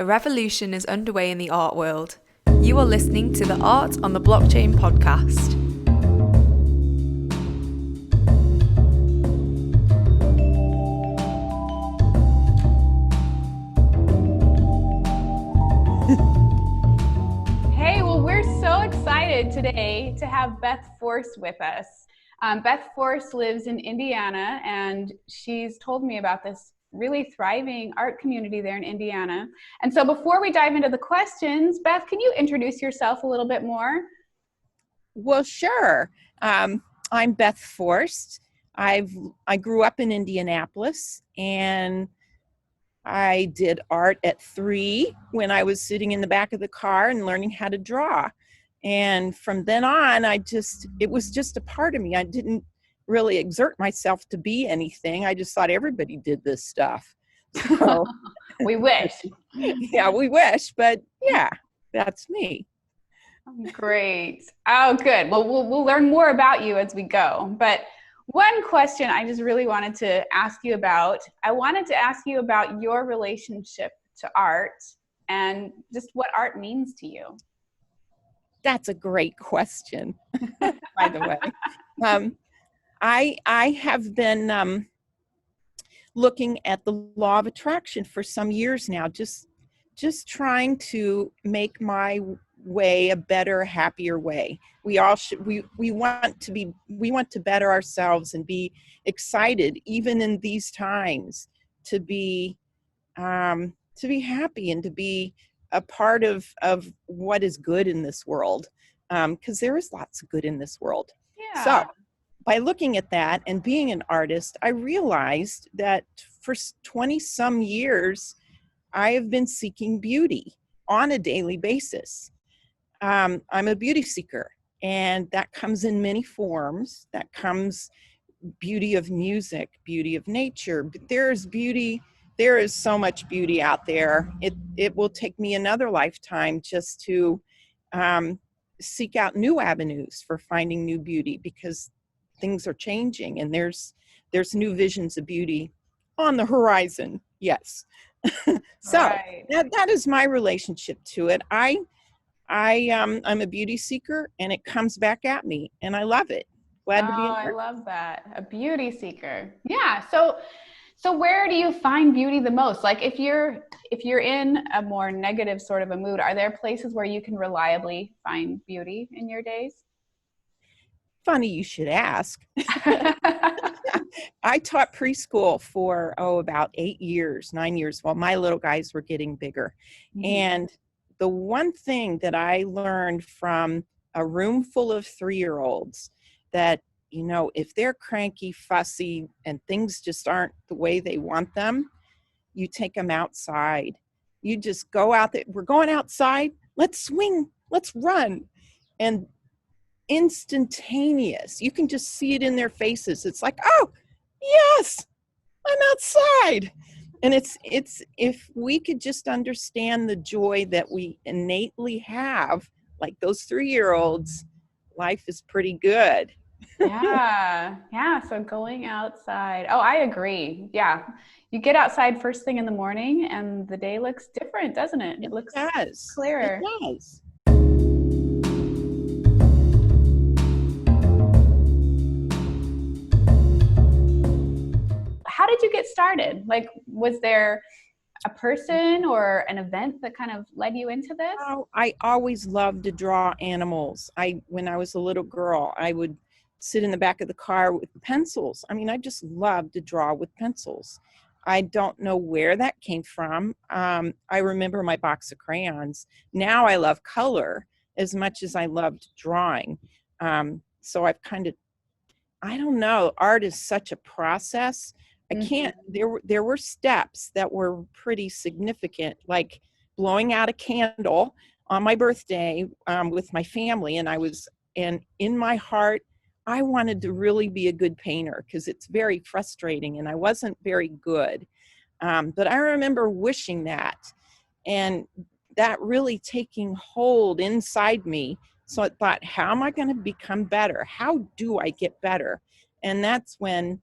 A revolution is underway in the art world. You are listening to the Art on the Blockchain podcast. Hey, well, we're so excited today to have Beth Forst with us. Beth Forst lives in Indiana, and she's told me about this really thriving art community there in Indiana. And so before we dive into the questions, Beth, can you introduce yourself a little bit more? Well, sure. I'm Beth Forst. I grew up in Indianapolis, and I did art at 3 when I was sitting in the back of the car and learning how to draw. And from then on, it was just a part of me. I didn't really exert myself to be anything. I just thought everybody did this stuff. So, we wish. Yeah, we wish, but yeah, that's me. Great. Oh, good. Well, we'll learn more about you as we go. But one question I just really wanted to ask you about, I wanted to ask you about your relationship to art and just what art means to you. That's a great question, by the way. I have been looking at the law of attraction for some years now, just trying to make my way a better, happier way. We all should. We want to better ourselves and be excited, even in these times, to be happy and to be a part of what is good in this world, because there is lots of good in this world. Yeah. So by looking at that and being an artist, I realized that for 20 some years, I have been seeking beauty on a daily basis. I'm a beauty seeker, and that comes in many forms. That comes beauty of music, beauty of nature. There is so much beauty out there. It will take me another lifetime just to seek out new avenues for finding new beauty, because things are changing and there's new visions of beauty on the horizon. Yes. So right. that is my relationship to it. I'm a beauty seeker, and it comes back at me, and I love it. Glad to be an I love that. A beauty seeker. Yeah. So where do you find beauty the most? Like if you're in a more negative sort of a mood, are there places where you can reliably find beauty in your days? Funny you should ask. I taught preschool for about 9 years while my little guys were getting bigger. Mm-hmm. And the one thing that I learned from a room full of 3-year-olds, that if they're cranky, fussy, and things just aren't the way they want them, you take them outside. You just go out there. We're going outside. Let's swing. Let's run. And instantaneous. You can just see it in their faces. It's like, oh, yes, I'm outside. And it's if we could just understand the joy that we innately have, like those 3-year-olds, life is pretty good. Yeah. So going outside. Oh, I agree. Yeah. You get outside first thing in the morning and the day looks different, doesn't it? It looks clearer. It does. How did you get started? Like, was there a person or an event that kind of led you into this? Oh, I always loved to draw animals. When I was a little girl, I would sit in the back of the car with pencils. I mean, I just loved to draw with pencils. I don't know where that came from. I remember my box of crayons. Now I love color as much as I loved drawing. So I've I don't know, art is such a process. I can't, there were steps that were pretty significant, like blowing out a candle on my birthday with my family. And in my heart, I wanted to really be a good painter, because it's very frustrating and I wasn't very good. But I remember wishing that, and that really taking hold inside me. So I thought, how am I going to become better? How do I get better? And that's when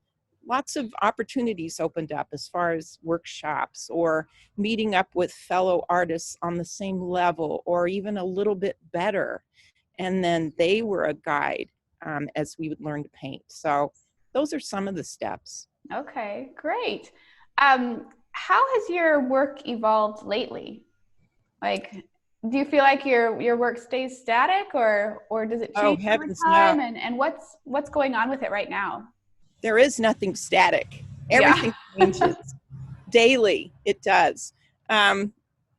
lots of opportunities opened up as far as workshops or meeting up with fellow artists on the same level or even a little bit better. And then they were a guide as we would learn to paint. So those are some of the steps. Okay, great. How has your work evolved lately? Like, do you feel like your work stays static, or does it Oh, change over heavens, no. time? And what's going on with it right now? There is nothing static. Yeah. Everything changes daily. It does. And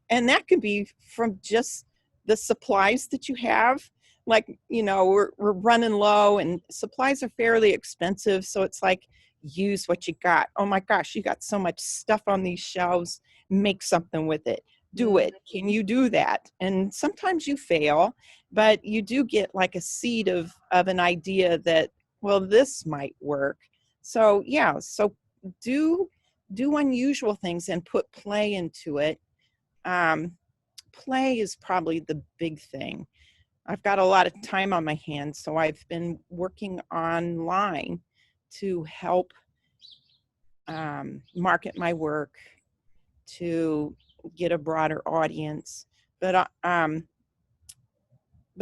that can be from just the supplies that you have. Like, we're running low and supplies are fairly expensive. So it's like, use what you got. Oh my gosh, you got so much stuff on these shelves. Make something with it. Do it. Can you do that? And sometimes you fail, but you do get like a seed of an idea that, well, this might work. So yeah, so do unusual things and put play into it. Play is probably the big thing. I've got a lot of time on my hands, so I've been working online to help market my work, to get a broader audience. But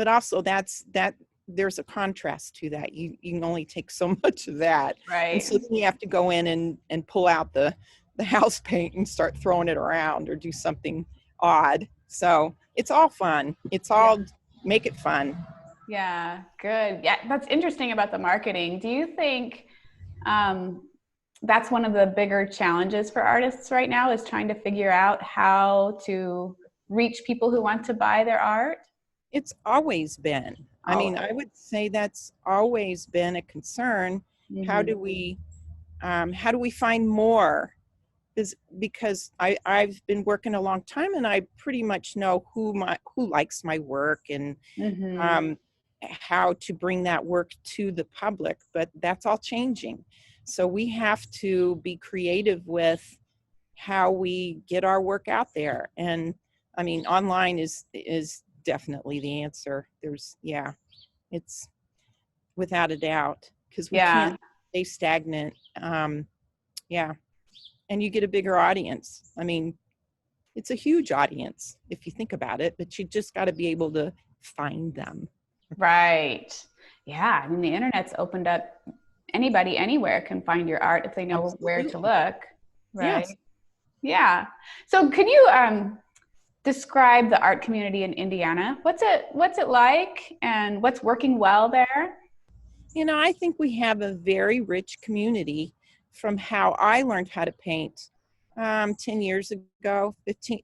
also that there's a contrast to that. You can only take so much of that. Right. And so then you have to go in and pull out the house paint and start throwing it around or do something odd. So it's all fun. It's all make it fun. Yeah, good. Yeah, that's interesting about the marketing. Do you think that's one of the bigger challenges for artists right now, is trying to figure out how to reach people who want to buy their art? It's always been. I mean, I would say that's always been a concern. How do we find more? Because I've been working a long time and I pretty much know who likes my work and how to bring that work to the public, but that's all changing. So we have to be creative with how we get our work out there. And I mean, online is definitely the answer. It's without a doubt, because we can't stay stagnant. And you get a bigger audience. I mean, it's a huge audience if you think about it, but you just got to be able to find them. Right. Yeah. I mean, the internet's opened up. Anybody anywhere can find your art if they know where to look. Right. Yes. Yeah. So could you describe the art community in Indiana? What's it like and what's working well there? I think we have a very rich community from how I learned how to paint 10 years ago, 20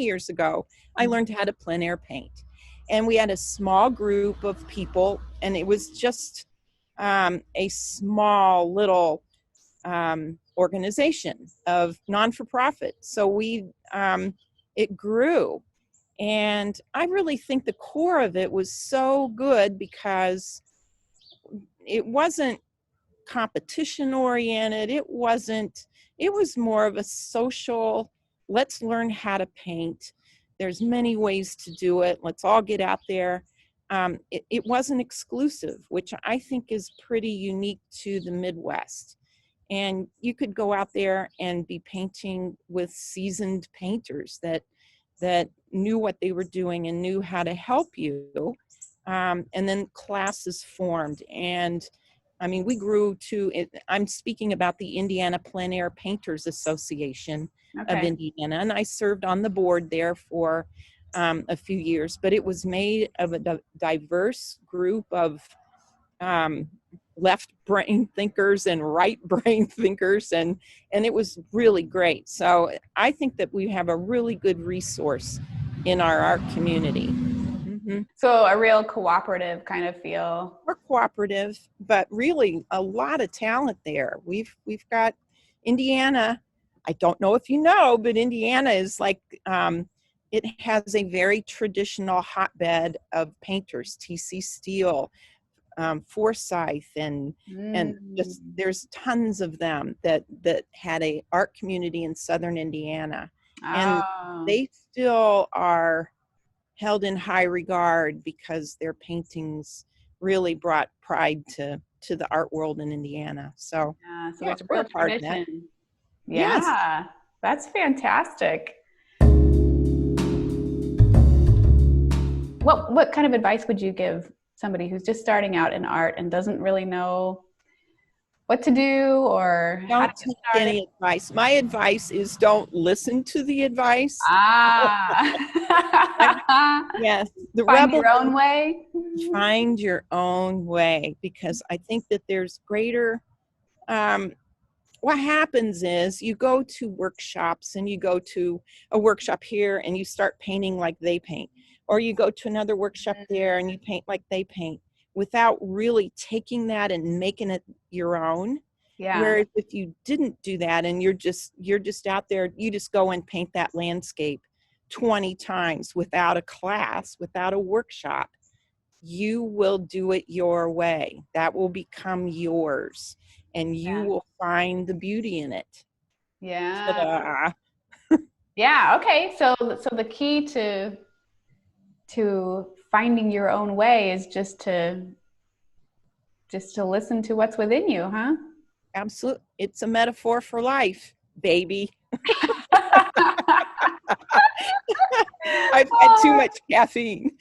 years ago, I learned how to plein air paint. And we had a small group of people, and it was just a small little organization of non-for-profit. So it grew. And I really think the core of it was so good because it wasn't competition oriented. It was more of a social, let's learn how to paint. There's many ways to do it. Let's all get out there. It wasn't exclusive, which I think is pretty unique to the Midwest. And you could go out there and be painting with seasoned painters that knew what they were doing and knew how to help you. And then classes formed. And I mean, we grew to, I'm speaking about the Indiana Plein Air Painters Association of Indiana. And I served on the board there for a few years, but it was made of a diverse group of left brain thinkers and right brain thinkers, and it was really great. So I think that we have a really good resource in our art community. Mm-hmm. So a real cooperative kind of feel. We're cooperative, but really a lot of talent there. We've got Indiana. I don't know if you know, but Indiana is like it has a very traditional hotbed of painters. T.C. Steele, Forsyth, and just there's tons of them that had a art community in southern Indiana, and they still are held in high regard because their paintings really brought pride to to the art world in Indiana. So, Yeah, so yeah, there's a we're real a part of that. tradition. Yes. Yeah, that's fantastic. What kind of advice would you give somebody who's just starting out in art and doesn't really know what to do or how to Don't get take started? any advice. My advice is don't listen to the advice. Yes, the Find rebel, your own way. find your own way, because I think that there's greater, what happens is you go to workshops and you go to a workshop here and you start painting like they paint, or you go to another workshop there and you paint like they paint without really taking that and making it your own. Yeah. Whereas if you didn't do that and you're just out there, you just go and paint that landscape 20 times without a class, without a workshop, you will do it your way. That will become yours and you Yeah. will find the beauty in it. Yeah. Ta-da. Yeah. Okay. So the key to finding your own way is just to listen to what's within you, huh? Absolutely. It's a metaphor for life, baby. I've had too much caffeine.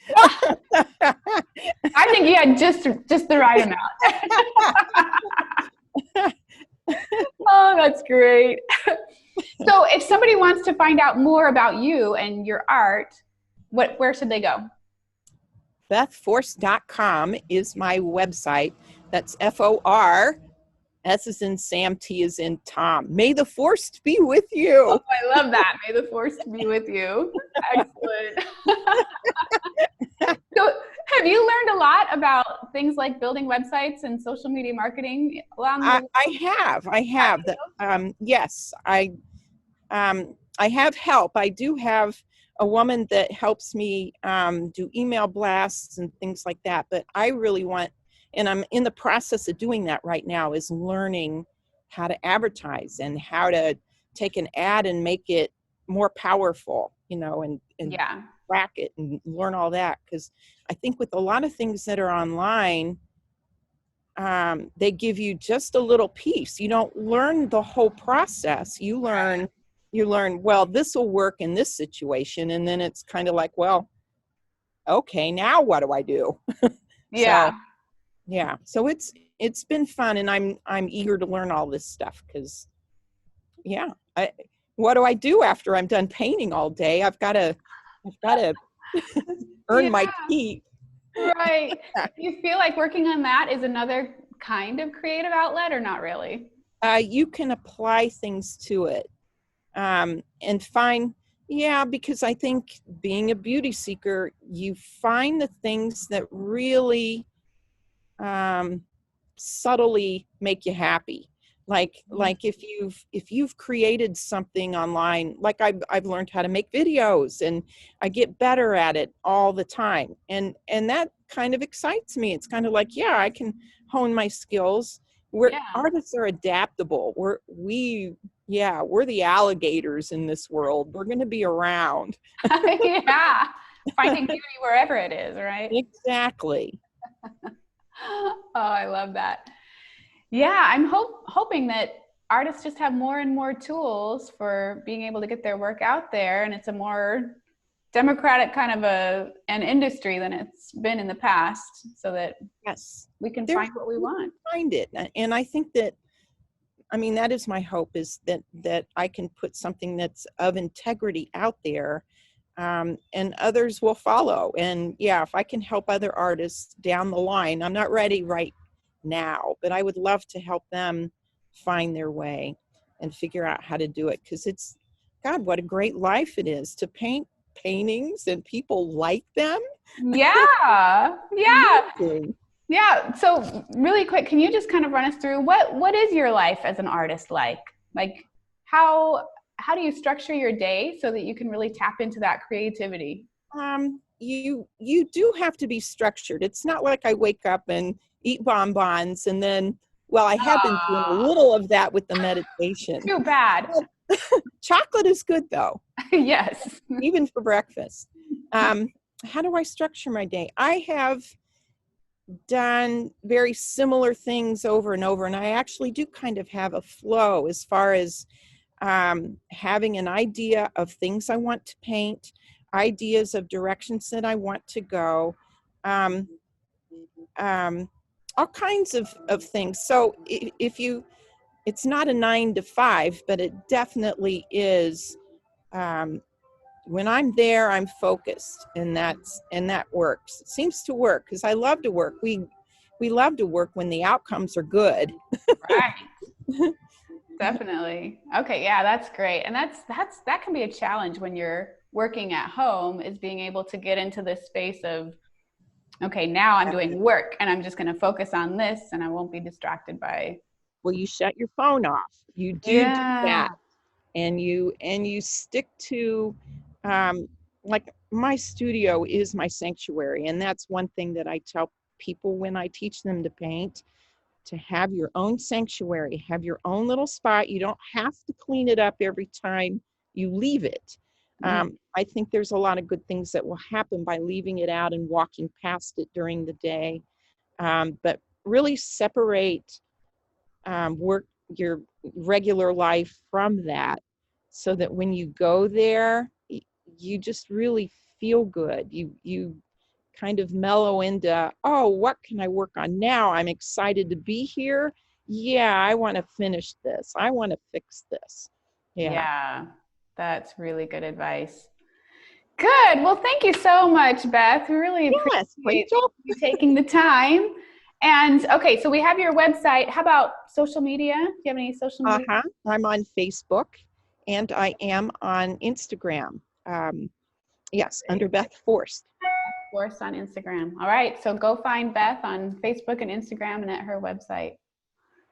I think you had just the right amount. Oh, that's great. So if somebody wants to find out more about you and your art, where should they go? BethForst.com is my website. That's F-O-R, S is in Sam, T is in Tom. May the Forst be with you. Oh, I love that. May the force be with you. Excellent. So have you learned a lot about things like building websites and social media marketing along the I have. Yes, I have help. I do have a woman that helps me do email blasts and things like that. But I really want, and I'm in the process of doing that right now, is learning how to advertise and how to take an ad and make it more powerful, and Yeah. track it and learn all that. Because I think with a lot of things that are online, they give you just a little piece. You don't learn the whole process. You learn, well, this will work in this situation. And then it's kind of like, well, okay, now what do I do? Yeah. So, yeah. So it's been fun, and I'm eager to learn all this stuff because, yeah, what do I do after I'm done painting all day? I've got to earn my keep. Right. Do you feel like working on that is another kind of creative outlet or not really? You can apply things to it and find, because I think being a beauty seeker, you find the things that really subtly make you happy. Like if you've created something online, like I've learned how to make videos and I get better at it all the time. And that kind of excites me. It's kind of like, I can hone my skills. Artists are adaptable. We're the alligators in this world. We're going to be around. Yeah. Finding beauty wherever it is, right? Exactly. Oh, I love that. Yeah, I'm hoping that artists just have more and more tools for being able to get their work out there, and it's a more democratic kind of an industry than it's been in the past, so that we can find what we want. Find it, and I think that, that is my hope, is that I can put something that's of integrity out there, and others will follow. And if I can help other artists down the line, I'm not ready right now, but I would love to help them find their way and figure out how to do it. Because it's, God, what a great life it is to paint paintings and people like them. Yeah. Yeah. So really quick, can you just kind of run us through what is your life as an artist like? Like how do you structure your day so that you can really tap into that creativity? You do have to be structured. It's not like I wake up and eat bonbons and then, I have been doing a little of that with the meditation. Too bad. Chocolate is good though. Yes. Even for breakfast. How do I structure my day? I have done very similar things over and over. And I actually do kind of have a flow as far as having an idea of things I want to paint, ideas of directions that I want to go, um, all kinds of things. So if you, it's not a 9 to 5, but it definitely is. When I'm there, I'm focused, and that works. It seems to work because I love to work. We love to work when the outcomes are good. Right. Definitely. Okay. Yeah, that's great. And that can be a challenge when you're working at home, is being able to get into this space of, okay, now I'm doing work and I'm just going to focus on this and I won't be distracted by. Well, you shut your phone off. You do that, and you stick to, like, my studio is my sanctuary, and that's one thing that I tell people when I teach them to paint. To have your own sanctuary, have your own little spot. You don't have to clean it up every time you leave it. I think there's a lot of good things that will happen by leaving it out and walking past it during the day. But really separate work, your regular life from that, so that when you go there, you just really feel good. You kind of mellow into, oh, what can I work on now? I'm excited to be here. Yeah, I want to finish this. I want to fix this. Yeah, that's really good advice. Good. Well, thank you so much, Beth. We really appreciate you taking the time. And okay, so we have your website. How about social media? Do you have any social media? I'm on Facebook, and I am on Instagram. Yes, under Beth Forst. Forst on Instagram. All right. So go find Beth on Facebook and Instagram and at her website.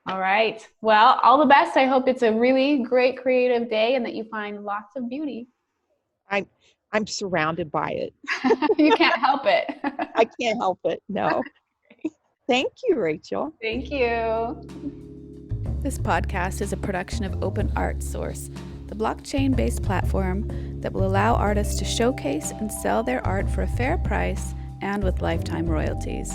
All right. Well, all the best. I hope it's a really great creative day and that you find lots of beauty. I'm surrounded by it. You can't help it. I can't help it. No. Thank you, Rachel. Thank you. This podcast is a production of Open Art Source, the blockchain-based platform that will allow artists to showcase and sell their art for a fair price and with lifetime royalties.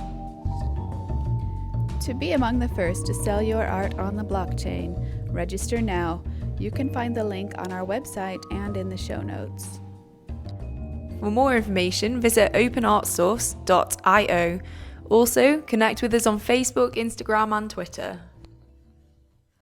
To be among the first to sell your art on the blockchain, register now. You can find the link on our website and in the show notes. For more information, visit openartsource.io. Also, connect with us on Facebook, Instagram, and Twitter.